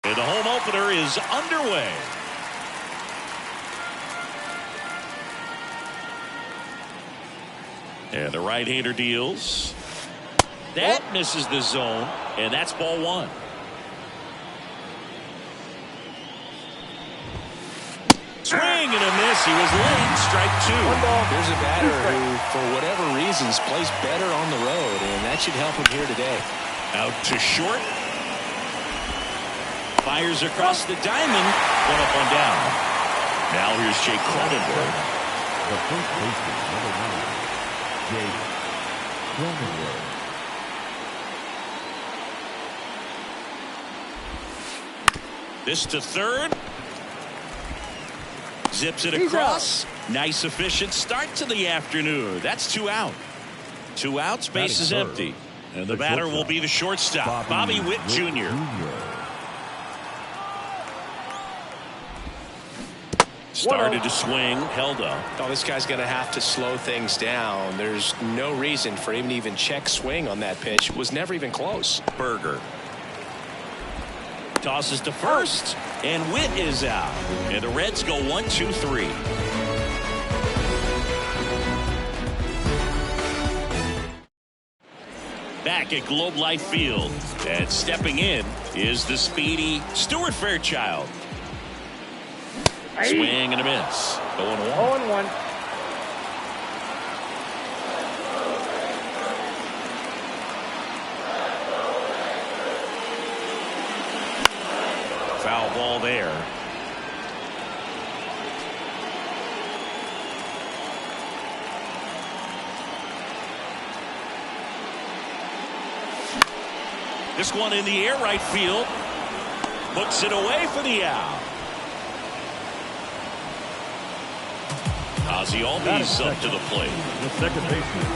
And the home opener is underway. And the right-hander deals. That misses the zone, and that's ball one. Swing and a miss. He was late. Strike two. Here's a batter who, for whatever reasons, plays better on the road, and that should help him here today. Out to short. Fires across the diamond. One up, one down. Now here's Jake Cronenworth. The first baseman, number 9, Jake Cronenworth. This to third. Zips it across. Nice, efficient start to the afternoon. That's 2 out. 2 outs, base is empty. And the batter will be the shortstop, Bobby Witt Jr. Started to swing, held up. Oh, this guy's going to have to slow things down. There's no reason for him to even check swing on that pitch. It was never even close. Berger tosses to first, and Witt is out. And the Reds go 1-2-3. Back at Globe Life Field, and stepping in is the speedy Stuart Fairchild. Swing and a miss. 0-1. 0-1. Foul ball there. This one in the air, right field. Hooks it away for the out. Ozzie Albies up to the plate. The second baseman,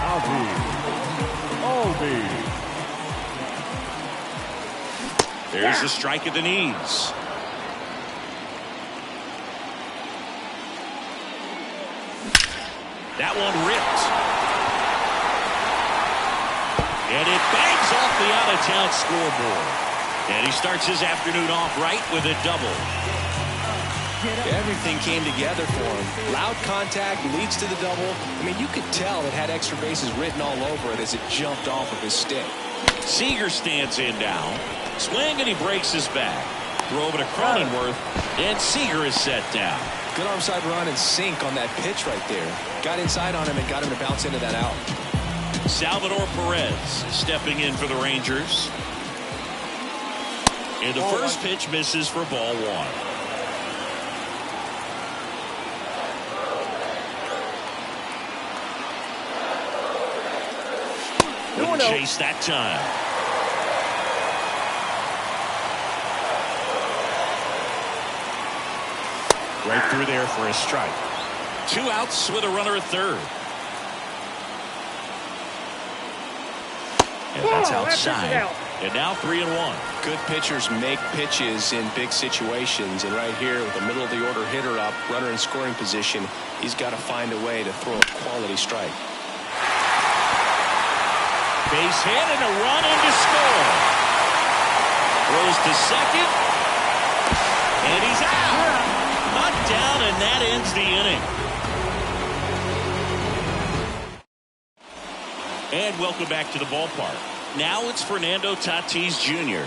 Ozzie Albies. There's the strike at the knees. That one ripped. And it bangs off the out-of-town scoreboard. And he starts his afternoon off right with a double. Everything came together for him. Loud contact leads to the double. I mean, you could tell it had extra bases written all over it as it jumped off of his stick. Seager stands in down. Swing, and he breaks his back. Throw over to Cronenworth, and Seager is set down. Good arm-side run and sink on that pitch right there. Got inside on him and got him to bounce into that out. Salvador Perez stepping in for the Rangers. And the first pitch misses for ball one. Wouldn't chase that time. Right through there for a strike. 2 outs with a runner at third. And that's outside. And now 3-1. Good pitchers make pitches in big situations. And right here with the middle of the order hitter up, runner in scoring position, he's got to find a way to throw a quality strike. Base hit and a run in to score. Throws to second. And he's out. Knocked down, and that ends the inning. And welcome back to the ballpark. Now it's Fernando Tatis Jr.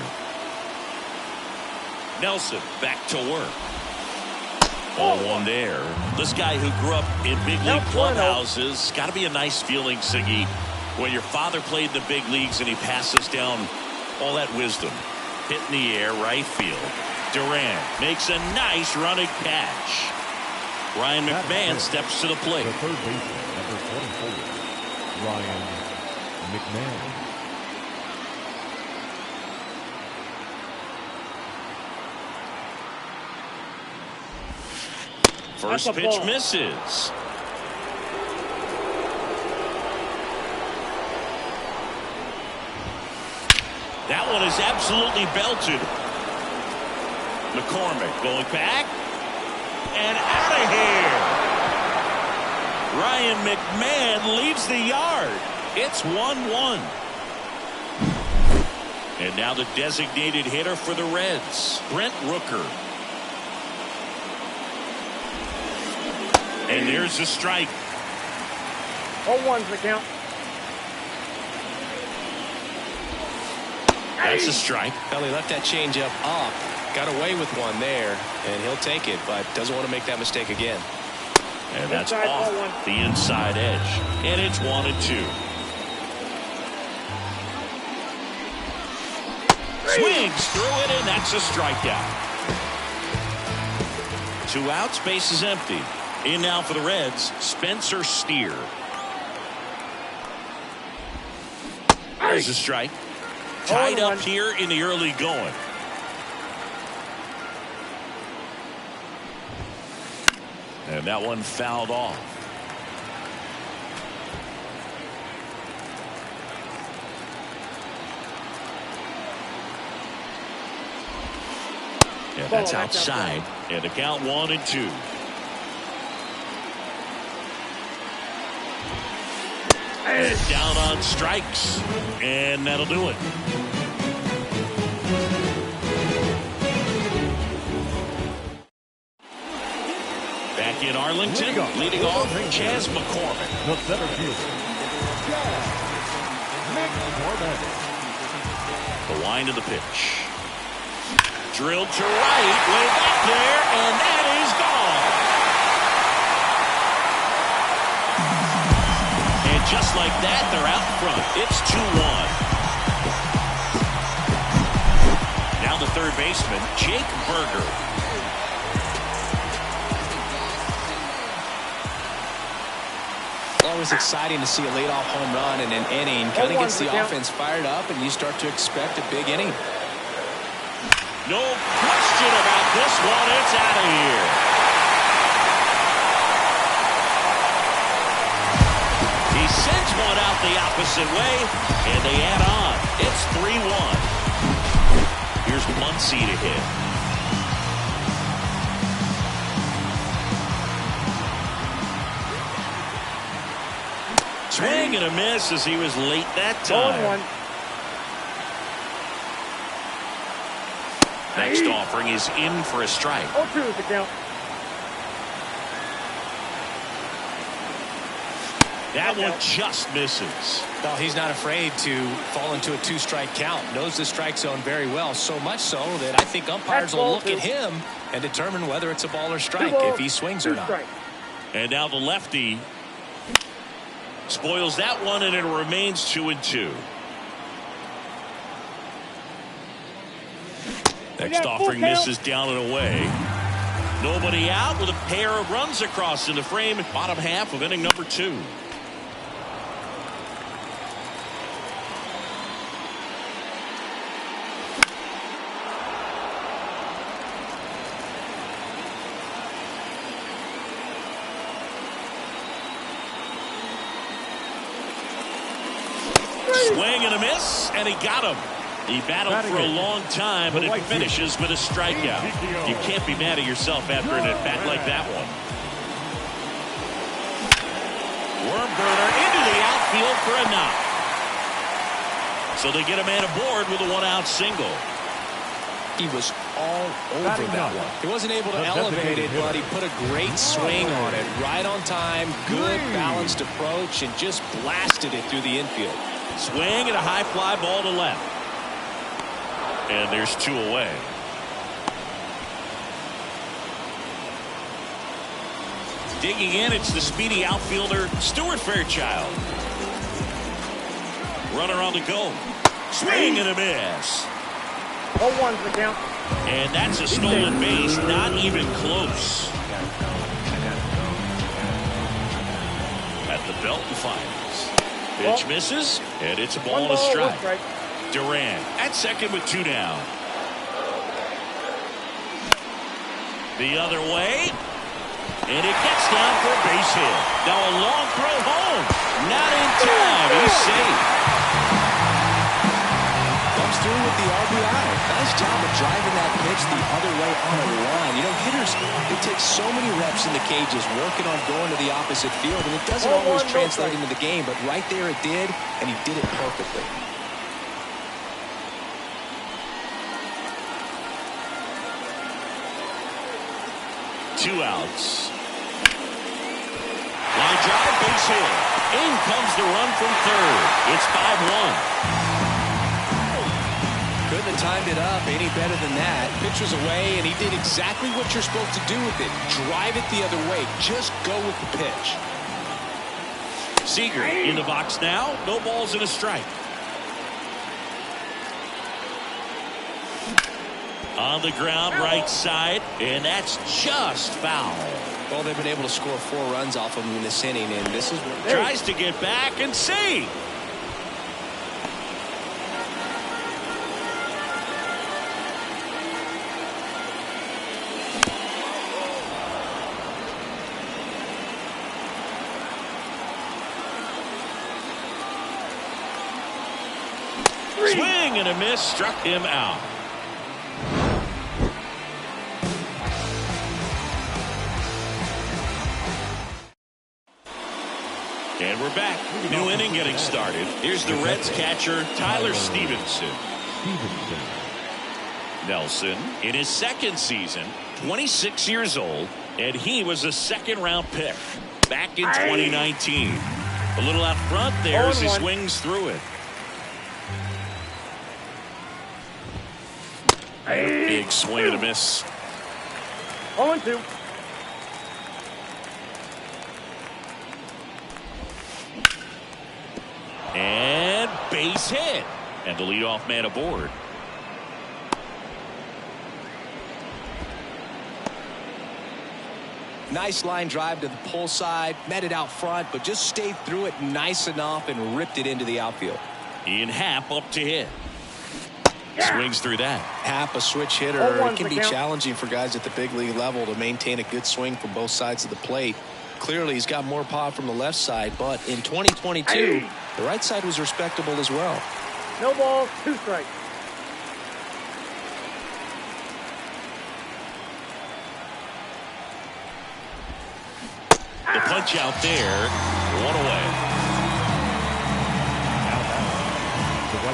Nelson back to work. 0-1 there. This guy who grew up in big league clubhouses, got to be a nice feeling, Siggy, when your father played in the big leagues and he passes down all that wisdom. Hit in the air, right field. Durant makes a nice running catch. Ryan McMahon steps to the plate. The third baseman, number 24, Ryan McMahon. First pitch misses. That one is absolutely belted. McCormick going back and out of here. Ryan McMahon leaves the yard. It's 1-1. And now the designated hitter for the Reds, Brent Rooker. And there's a strike. 0-1's the count. That's a strike. Well, he left that changeup up, got away with one there, and he'll take it, but doesn't want to make that mistake again. And that's Inside, off the inside edge. And it's 1-2. Swings through it, and that's a strikeout. 2 outs, base is empty. In now for the Reds, Spencer Steer. There's a strike. Tied up here in the early going. And that one fouled off. Yeah, that's outside. And the count 1-2. And down on strikes. And that'll do it. Back in Arlington, leading off, Chas McCormick. The center fielder, Chas McCormick. The wind of the pitch. Drilled to right, way back there, and that is gone. And just like that, they're out front. It's 2-1. Now the third baseman, Jake Burger. Always exciting to see a leadoff home run in an inning. Kind of gets the offense fired up, and you start to expect a big inning. No question about this one. It's out of here. He sends one out the opposite way, and they add on. It's 3-1. Here's Muncy to hit. Swing and a miss as he was late that time. 0-1. Next offering is in for a strike. 0-2 is the count. That one just misses. Well, he's not afraid to fall into a 2-strike count. Knows the strike zone very well, so much so that I think umpires will look at him and determine whether it's a ball or strike if he swings or not. And now the lefty spoils that one, and it remains 2-2. Next offering misses down and away. Nobody out with a pair of runs across in the frame. Bottom half of inning number 2. Swing and a miss, and he got him. He battled for a long time, but it finishes with a strikeout. You can't be mad at yourself after an at-bat like that one. Worm burner into the outfield for a knock. So they get a man aboard with a 1-out single. He was all over that one. He wasn't able to elevate it, but he put a great swing on it. Right on time, good balanced approach, and just blasted it through the infield. Swing and a high fly ball to left. And there's 2 away. Digging in, it's the speedy outfielder, Stuart Fairchild. Runner on the go. Swing and a miss. 0-1's the count. And that's a stolen base, not even close. At the Belton Finals. Pitch misses, and it's a ball and a strike. Duran at second with 2 down. The other way. And it gets down for a base hit. Now a long throw home. Not in time. He's safe. Comes through with the RBI. Nice job of driving that pitch the other way on a line. You know, hitters, they take so many reps in the cages working on going to the opposite field, and it doesn't always translate into the game, but right there it did, and he did it perfectly. 2 outs. Line drive, base hit. In comes the run from third. It's 5-1. Couldn't have timed it up any better than that. Pitcher's away, and he did exactly what you're supposed to do with it. Drive it the other way. Just go with the pitch. Seager in the box now. No balls and a strike. On the ground, right side, and that's just foul. Well, they've been able to score 4 runs off of him in this inning, and this is what tries to get back and see. Swing and a miss, struck him out. And we're back. New inning getting started. Here's the Reds catcher, Tyler Stevenson. Nelson in his second season, 26 years old, and he was a second-round pick back in 2019. A little out front there as he swings through it. Big swing and a miss. 0-2. And base hit. And the leadoff man aboard. Nice line drive to the pull side. Met it out front, but just stayed through it nice enough and ripped it into the outfield. Ian Happ up to hit. Swings through that. Happ, a switch hitter. It can be challenging for guys at the big league level to maintain a good swing from both sides of the plate. Clearly, he's got more power from the left side, but in 2022, the right side was respectable as well. No balls, 2 strikes. The punch out there, 1 away.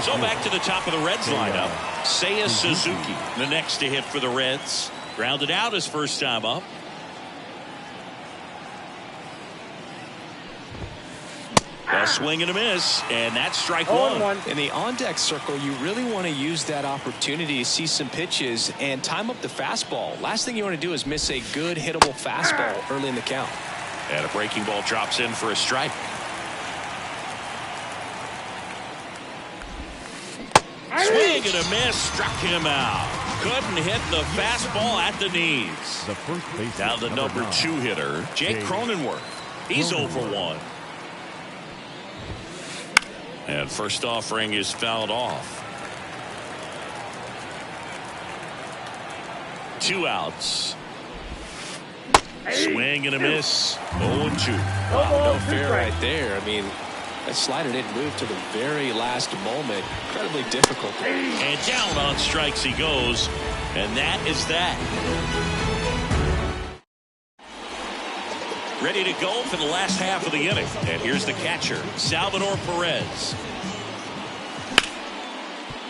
So back to the top of the Reds lineup. Seiya Suzuki, the next to hit for the Reds. Grounded out his first time up. A swing and a miss, and that's strike 1. In the on-deck circle, you really want to use that opportunity to see some pitches and time up the fastball. Last thing you want to do is miss a good hittable fastball early in the count. And a breaking ball drops in for a strike. Swing and a miss, struck him out. Couldn't hit the fastball at the knees. The first base. Now the number 2 hitter, Jake Cronenworth. He's 0 for 1. And first offering is fouled off. 2 outs. Swing and a miss. 0-2. Wow, no fair right there. I mean, that slider didn't move to the very last moment. Incredibly difficult. And down on strikes he goes. And that is that. Ready to go for the last half of the inning. And here's the catcher, Salvador Perez.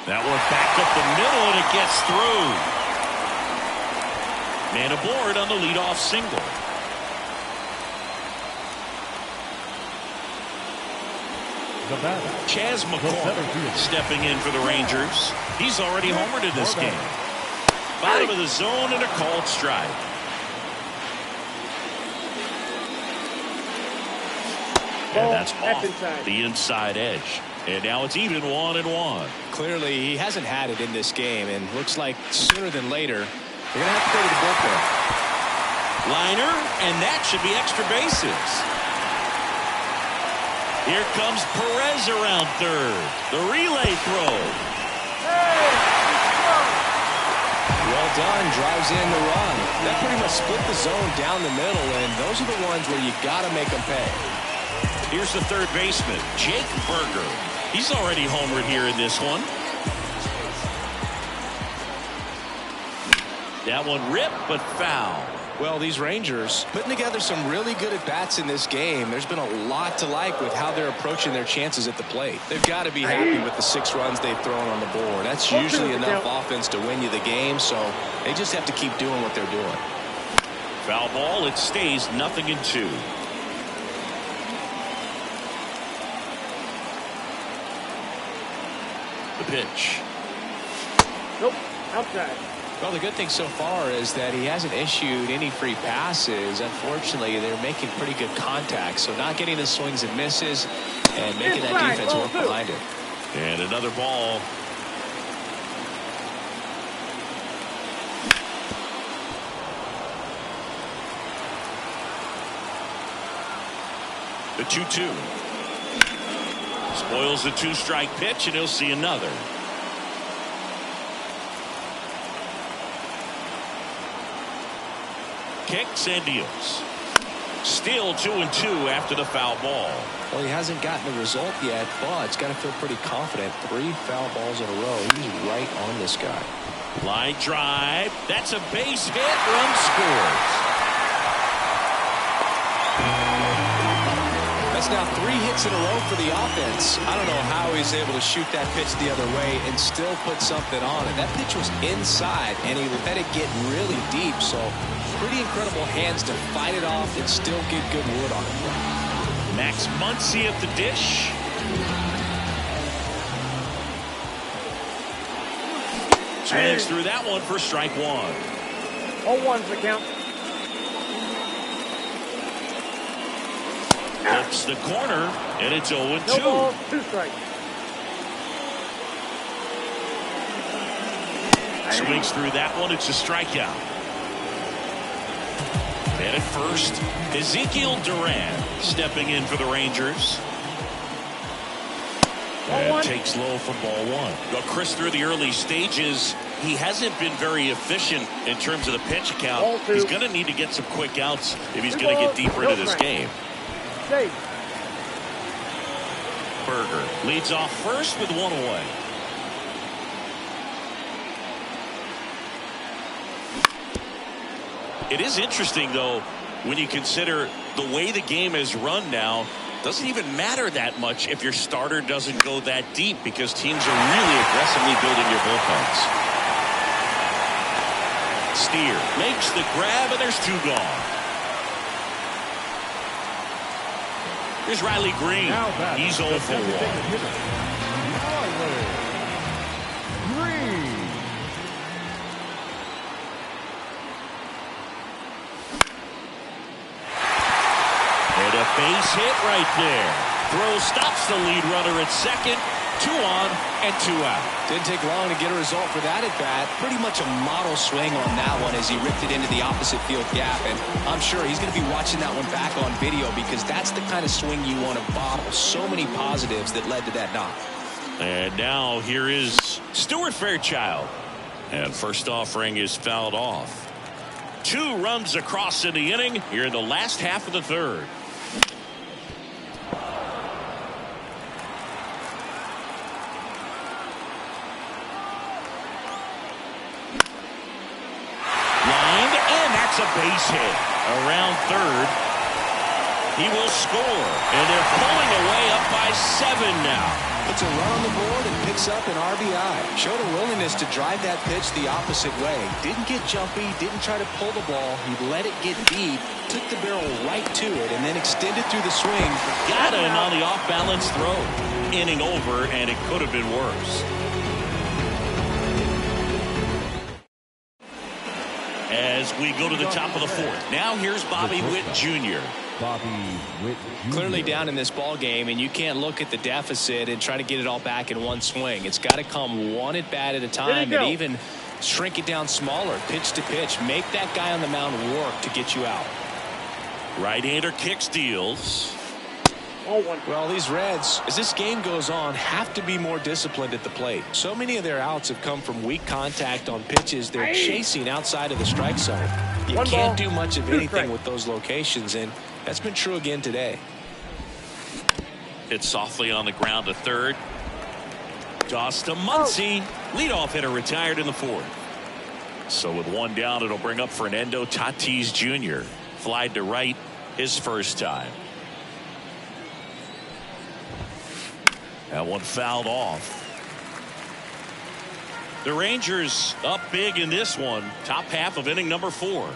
That one back up the middle, and it gets through. Man aboard on the leadoff single. Chas McCormick stepping in for the Rangers. He's already homered in this game. Bottom of the zone and a called strike. And that's off the inside edge. And now it's even 1-1. Clearly, he hasn't had it in this game, and looks like sooner than later, they're going to have to go to the bullpen. Liner, and that should be extra bases. Here comes Perez around third. The relay throw. Well done, drives in the run. That pretty much split the zone down the middle, and those are the ones where you got to make them pay. Here's the third baseman, Jake Burger. He's already homered here in this one. That one ripped, but foul. Well, these Rangers putting together some really good at-bats in this game. There's been a lot to like with how they're approaching their chances at the plate. They've got to be happy with the 6 runs they've thrown on the board. That's usually enough offense to win you the game, so they just have to keep doing what they're doing. Foul ball. It stays 0-2. The pitch. Nope. Outside. Well, the good thing so far is that he hasn't issued any free passes. Unfortunately, they're making pretty good contact, so not getting the swings and misses and making that defense work behind it. And another ball. The 2-2. Spoils the 2-strike pitch, and he'll see another. Kicks and deals. Still 2-2 after the foul ball. Well, he hasn't gotten the result yet, but he's got to feel pretty confident. 3 foul balls in a row. He's right on this guy. Line drive. That's a base hit. Run scores. That's now 3 hits in a row for the offense. I don't know how he's able to shoot that pitch the other way and still put something on it. That pitch was inside, and he let it get really deep, so pretty incredible hands to fight it off and still get good wood on it. Max Muncy at the dish. Swings through that one for strike 1. 0-1's the count. Flips the corner, and it's 0-2. No balls, 2 strikes. Swings through that one. It's a strikeout. And at first, Ezekiel Duran stepping in for the Rangers. And takes low for ball 1. Well, Chris, through the early stages, he hasn't been very efficient in terms of the pitch count. He's going to need to get some quick outs if he's going to get deeper into this game. Safe. Berger leads off first with 1 away. It is interesting, though, when you consider the way the game is run now. Doesn't even matter that much if your starter doesn't go that deep, because teams are really aggressively building your bullpens. Steer makes the grab, and there's 2 gone. Here's Riley Green. He's 0 for 1. And a base hit right there. Throw stops the lead runner at second. 2 on and 2 out. Didn't take long to get a result for that at bat. Pretty much a model swing on that one as he ripped it into the opposite field gap. And I'm sure he's going to be watching that one back on video, because that's the kind of swing you want to bottle. So many positives that led to that knock. And now here is Stuart Fairchild. And first offering is fouled off. 2 runs across in the inning here in the last half of the 3rd. A base hit around 3rd. He will score, and they're pulling away up by 7 now. Puts a run on the board and picks up an RBI. Showed a willingness to drive that pitch the opposite way. Didn't get jumpy, didn't try to pull the ball. He let it get deep, took the barrel right to it, and then extended through the swing. Got him on the off-balance throw. Inning over, and it could have been worse. As we go to the top of the 4th. Now here's Bobby Witt Jr. Clearly down in this ball game, and you can't look at the deficit and try to get it all back in one swing. It's got to come one at bat at a time, and even shrink it down smaller, pitch to pitch. Make that guy on the mound work to get you out. Right-hander kicks, deals. Well, these Reds, as this game goes on, have to be more disciplined at the plate. So many of their outs have come from weak contact on pitches they're chasing outside of the strike zone. You can't do much of anything with those locations, and that's been true again today. Hit softly on the ground to 3rd. Toss to Muncy. Leadoff hitter retired in the 4th. So with 1 down, it'll bring up Fernando Tatis Jr. Flied to right his first time. That one fouled off. The Rangers up big in this one. Top half of inning number 4.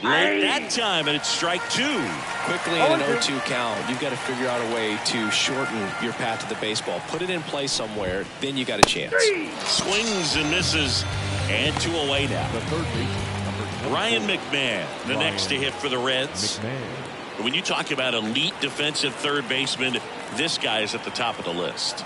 Late that time, and it's strike 2. Quickly in an 0-2 count, you've got to figure out a way to shorten your path to the baseball. Put it in play somewhere, then you got a chance. Swings and misses, and 2 away now. The third baseman, Ryan McMahon, the next to hit for the Reds. McMahon. When you talk about elite defensive third baseman, this guy is at the top of the list.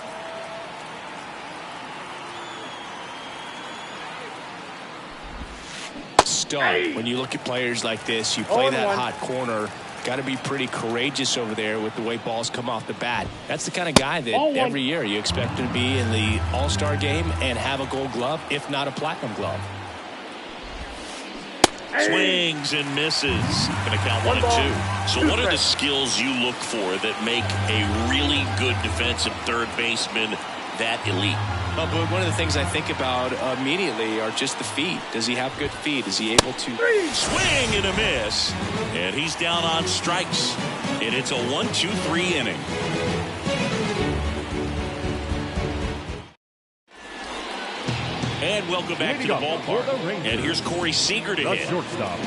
Stud. When you look at players like this, you play that hot corner. Got to be pretty courageous over there with the way balls come off the bat. That's the kind of guy that every year you expect him to be in the All-Star game and have a Gold Glove, if not a Platinum Glove. Swings and misses. Going to count 1 and 2. So what are the skills you look for that make a really good defensive third baseman that elite? Well, but one of the things I think about immediately are just the feet. Does he have good feet? Is he able to swing and a miss? And he's down on strikes. And it's a 1-2-3 inning. And welcome back to the ballpark. And here's Corey Seager to hit. Shortstop.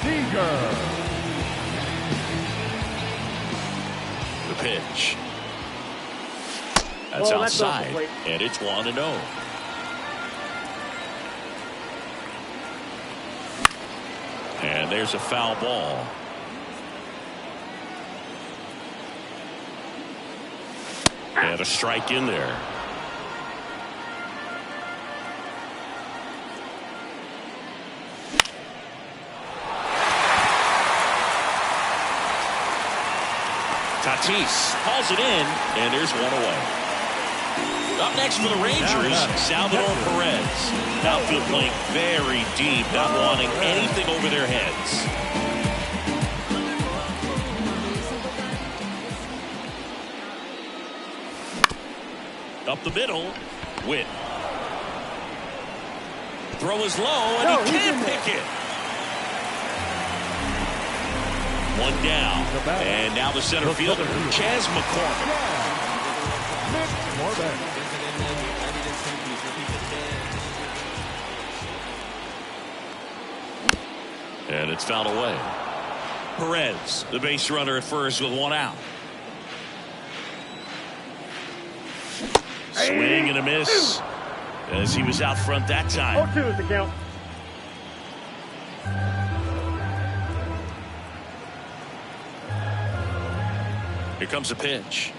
Seager. The pitch. That's outside, and it's 1-0. And there's a foul ball. And a strike in there. Tatis hauls it in, and there's one away. Up next for the Rangers, Salvador Perez. Outfield playing very deep, not wanting anything over their heads. Up the middle, Witt. Throw is low, and he can't pick it. One down, and now the center fielder, Chas McCormick. And it's fouled away. Perez, the base runner at first with one out. Swing and a miss as he was out front that time. 0-2 is the count. Here comes a pitch.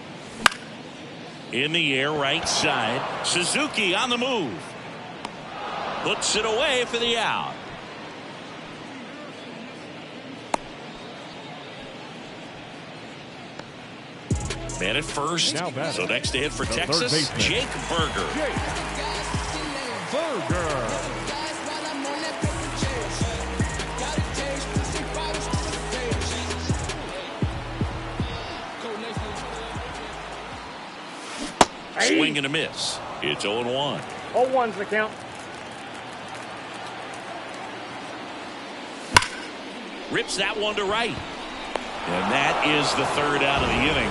In the air, right side. Suzuki on the move. Puts it away for the out. Man at first. So next to hit for Texas, Jake Burger. Swing and a miss. It's 0-1. 0-1's the count. Rips that one to right. And that is the third out of the inning.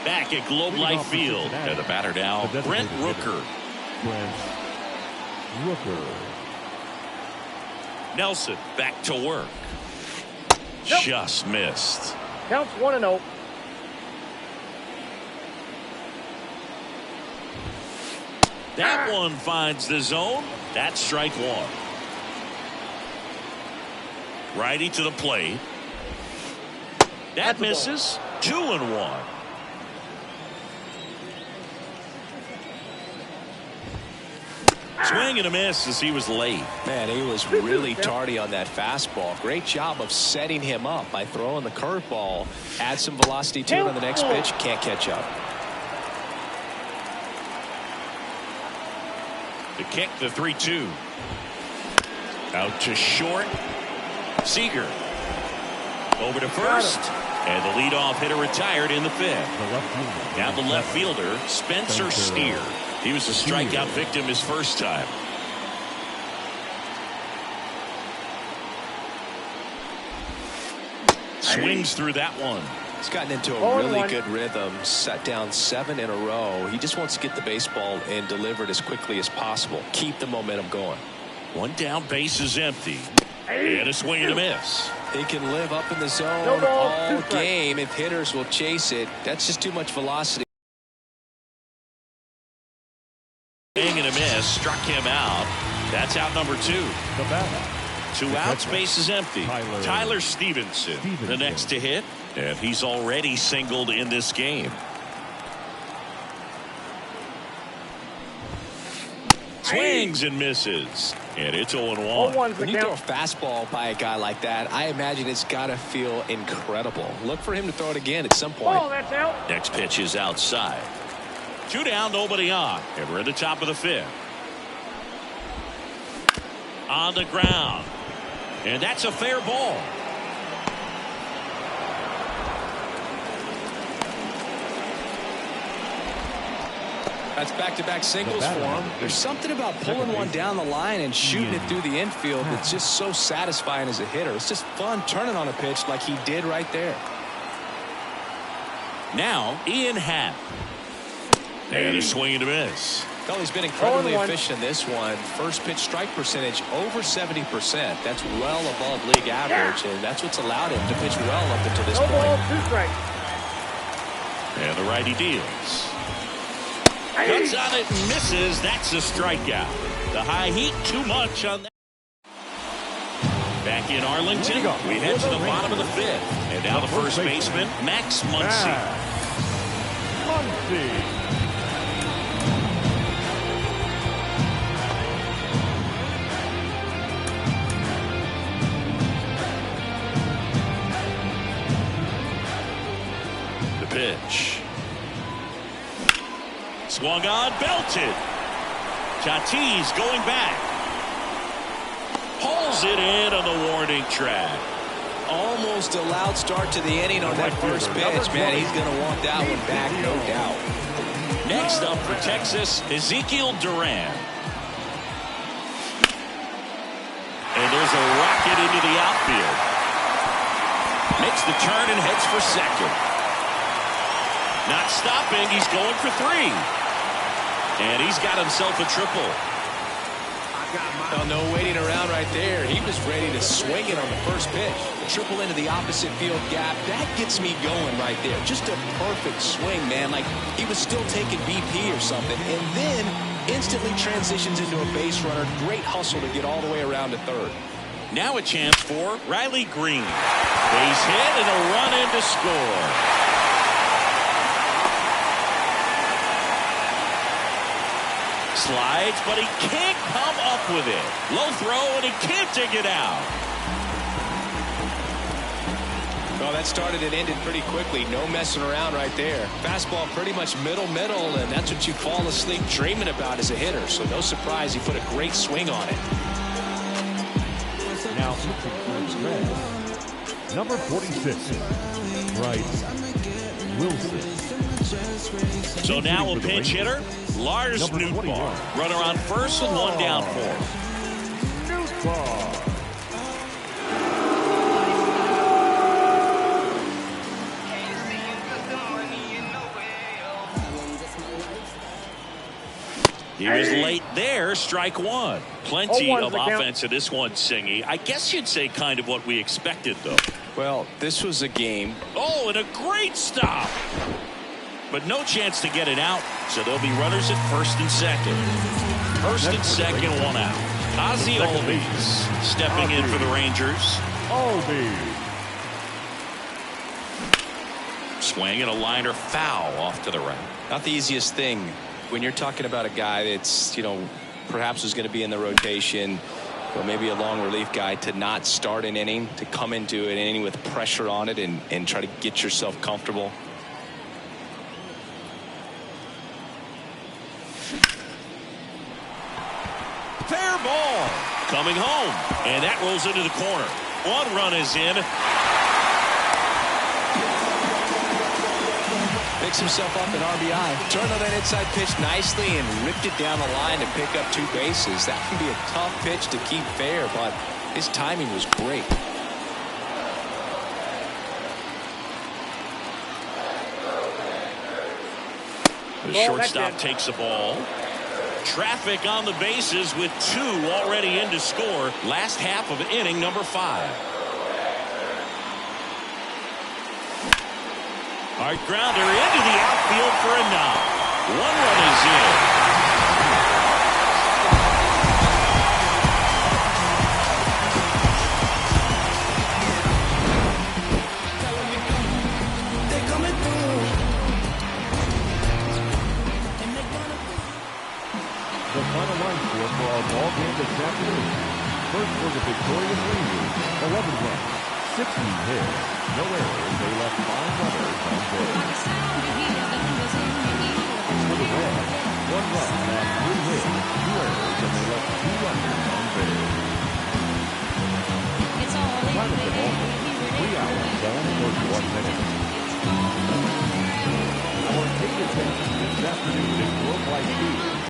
Back at Globe Life Field. And the batter now, Brent Rooker. Nelson back to work. Just missed. Counts 1-0. That one finds the zone. That's strike one. Righty to the plate. That misses. 2-1. Swing and a miss as he was late. Man, he was really tardy on that fastball. Great job of setting him up by throwing the curveball. Add some velocity to it on the next pitch. Can't catch up. The kick, the 3-2. Out to short. Seager. Over to first. And the leadoff hitter retired in the fifth. Now the left fielder, Spencer Steer. He was a strikeout victim his first time. Swings through that one. He's gotten into a really good rhythm, set down 7 in a row. He just wants to get the baseball and deliver it as quickly as possible. Keep the momentum going. One down, base is empty. And a swing and a miss. He can live up in the zone all game if hitters will chase it. That's just too much velocity. Swing and a miss, struck him out. That's out number 2. Two outs, base is empty. Tyler Stevenson, the next to hit, and he's already singled in this game. Swings and misses, and it's 0-1. When you throw a fastball by a guy like that, I imagine it's got to feel incredible. Look for him to throw it again at some point. That's out. Next pitch is outside. 2 down, nobody on, and we're at the top of the 5th. On the ground, and that's a fair ball. That's back-to-back singles for him. There's something about pulling one down the line and shooting it through the infield that's just so satisfying as a hitter. It's just fun turning on a pitch like he did right there. Now, Ian Happ. And a swing and a miss. Well, he's been incredibly efficient in this one. First pitch strike percentage over 70%. That's well above league average, and that's what's allowed him to pitch well up until this point. And the righty deals. Cuts on it and misses. That's a strikeout. The high heat, too much on that. Back in Arlington, we head to the bottom of the 5th. And now the first baseman, Max Muncy. pitch. Swung on, belted. Tatis going back. Pulls it in on the warning track. Almost a loud start to the inning on that first pitch, man. He's going to want that one back, no doubt. Next up for Texas, Ezekiel Duran. And there's a rocket into the outfield. Makes the turn and heads for second. Not stopping, he's going for 3. And he's got himself a triple. Oh, no waiting around right there. He was ready to swing it on the first pitch. A triple into the opposite field gap. That gets me going right there. Just a perfect swing, man. Like he was still taking BP or something. And then instantly transitions into a base runner. Great hustle to get all the way around to third. Now a chance for Riley Green. Base hit and a run in to score. Slides, but he can't come up with it. Low throw, and he can't dig it out. Well, that started and ended pretty quickly. No messing around right there. Fastball pretty much middle, and that's what you fall asleep dreaming about as a hitter. So no surprise he put a great swing on it. Now pitching for his Reds, number 46, Bryce Wilson. So now a pinch hitter, Lars Nootbaar. Runner on first and one down for him. Nootbaar. He was late there, strike one. Plenty of the offense in this one, Singy. I guess you'd say kind of what we expected, though. Well, this was a game. Oh, and a great stop. But no chance to get it out, so there'll be runners at first and second. First and second, one out. Ozzie Albies stepping in for the Rangers. Swing and a liner foul off to the right. Not the easiest thing when you're talking about a guy that's, perhaps was going to be in the rotation, or maybe a long relief guy, to not start an inning, to come into an inning with pressure on it and try to get yourself comfortable. Fair ball. Coming home. And that rolls into the corner. One run is in. Picks himself up an RBI. Turned on that inside pitch nicely and ripped it down the line to pick up 2 bases. That can be a tough pitch to keep fair, but his timing was great. The shortstop takes the ball. Traffic on the bases with 2 already in to score. Last half of inning number 5. Hard grounder into the outfield for a knock. 1 run is in. The final line score for our ball game this afternoon. First for the victorious Rangers, 11 runs, 16 hits, no errors. They left 5 runners on base. For the Reds, 1 run and 3 hits, 2 errors, and they left 2 runners on base. The final of the ball game, 3 hours and 31 minutes. Our 8 attention this afternoon is Worldwide Speed.